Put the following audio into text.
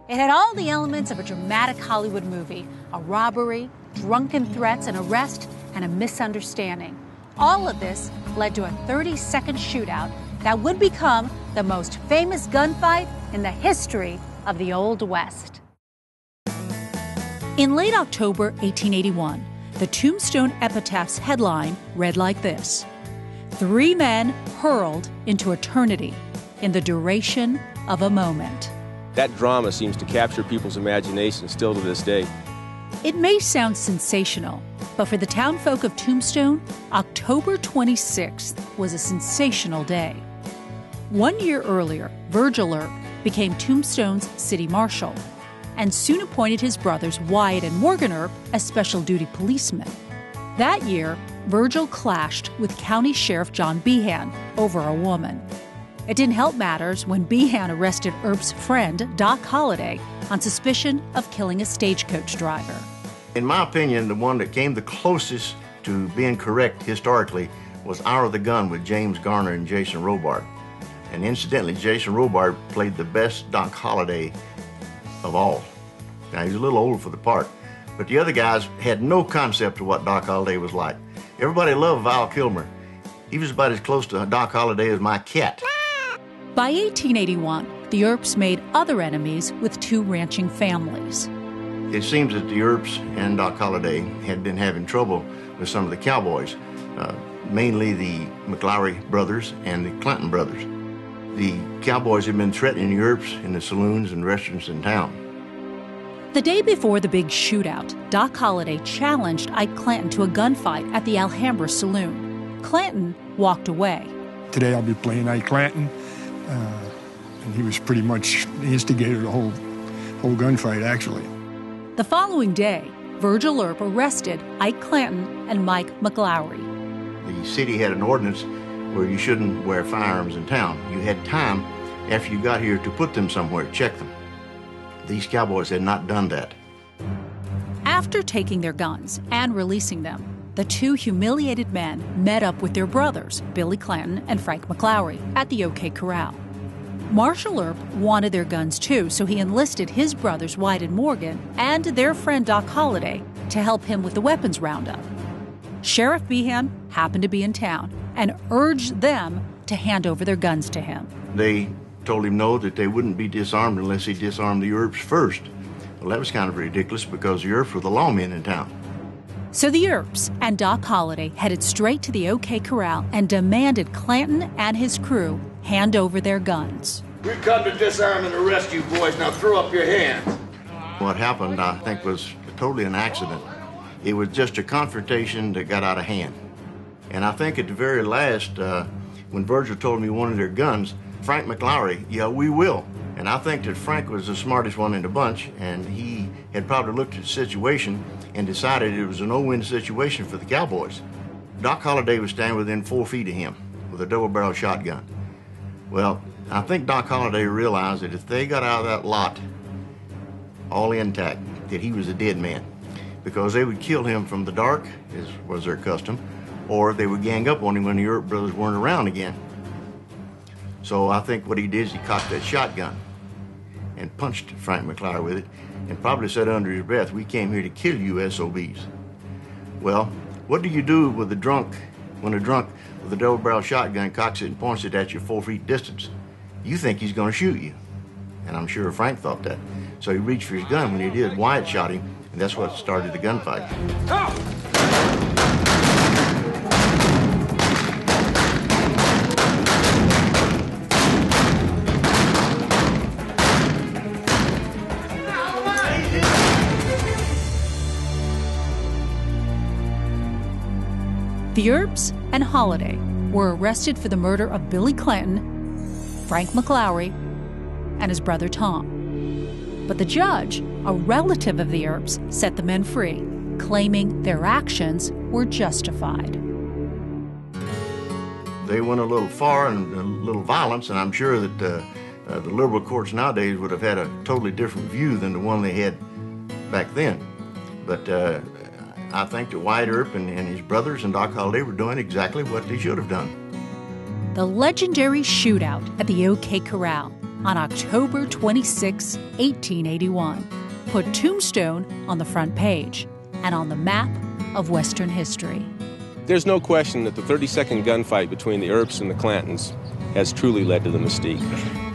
It had all the elements of a dramatic Hollywood movie: a robbery, drunken threats, an arrest, and a misunderstanding. All of this led to a 30-second shootout that would become the most famous gunfight in the history of the Old West. In late October 1881, the Tombstone Epitaph's headline read like this: 3 men hurled into eternity in the duration of a moment. That drama seems to capture people's imagination still to this day. It may sound sensational, but for the townfolk of Tombstone, October 26th was a sensational day. 1 year earlier, Virgil Earp became Tombstone's city marshal and soon appointed his brothers Wyatt and Morgan Earp as special duty policemen. That year, Virgil clashed with County Sheriff John Behan over a woman. It didn't help matters when Behan arrested Earp's friend, Doc Holliday, on suspicion of killing a stagecoach driver. In my opinion, the one that came the closest to being correct historically was Hour of the Gun with James Garner and Jason Robart. And incidentally, Jason Robart played the best Doc Holliday of all. Now, he's a little old for the part, but the other guys had no concept of what Doc Holliday was like. Everybody loved Val Kilmer. He was about as close to Doc Holliday as my cat. By 1881, the Earps made other enemies with 2 ranching families. It seems that the Earps and Doc Holliday had been having trouble with some of the cowboys, mainly the McLaury brothers and the Clinton brothers. The cowboys had been threatening the Earps in the saloons and restaurants in town. The day before the big shootout, Doc Holliday challenged Ike Clanton to a gunfight at the Alhambra Saloon. Clanton walked away. Today I'll be playing Ike Clanton, and he was pretty much the instigator of the whole gunfight, actually. The following day, Virgil Earp arrested Ike Clanton and Mike McLaury. The city had an ordinance where you shouldn't wear firearms in town. You had time after you got here to put them somewhere, check them. These cowboys had not done that. After taking their guns and releasing them, the 2 humiliated men met up with their brothers, Billy Clanton and Frank McLaury, at the OK Corral. Marshal Earp wanted their guns too, so he enlisted his brothers Wyatt and Morgan and their friend Doc Holliday to help him with the weapons roundup. Sheriff Behan happened to be in town and urged them to hand over their guns to him. They told him no, that they wouldn't be disarmed unless he disarmed the Earps first. Well, that was kind of ridiculous because the Earps were the lawmen in town. So the Earps and Doc Holliday headed straight to the OK Corral and demanded Clanton and his crew hand over their guns. We come to disarm and arrest you boys. Now throw up your hands. What happened, I think, was totally an accident. It was just a confrontation that got out of hand. And I think at the very last, when Virgil told me he wanted their guns, Frank McLaury, yeah, we will. And I think that Frank was the smartest one in the bunch, and he had probably looked at the situation and decided it was a no-win situation for the cowboys. Doc Holliday was standing within 4 feet of him with a double-barrel shotgun. Well, I think Doc Holliday realized that if they got out of that lot all intact, that he was a dead man, because they would kill him from the dark, as was their custom, or they would gang up on him when the Earp brothers weren't around again. So I think what he did is he cocked that shotgun and punched Frank McLaury with it, and probably said under his breath, "We came here to kill you SOBs." Well, what do you do with a drunk when a drunk with a double-barrel shotgun cocks it and points it at you 4 feet distance? You think he's going to shoot you, and I'm sure Frank thought that. So he reached for his gun. When he did, Wyatt shot him, and that's what started the gunfight. The Earps and Holliday were arrested for the murder of Billy Clanton, Frank McLaury, and his brother Tom. But the judge, a relative of the Earps, set the men free, claiming their actions were justified. They went a little far and a little violence, and I'm sure that the liberal courts nowadays would have had a totally different view than the one they had back then. But I think that Wyatt Earp and his brothers and Doc Holliday were doing exactly what they should have done. The legendary shootout at the OK Corral on October 26, 1881, put Tombstone on the front page and on the map of Western history. There's no question that the 30-second gunfight between the Earps and the Clantons has truly led to the mystique.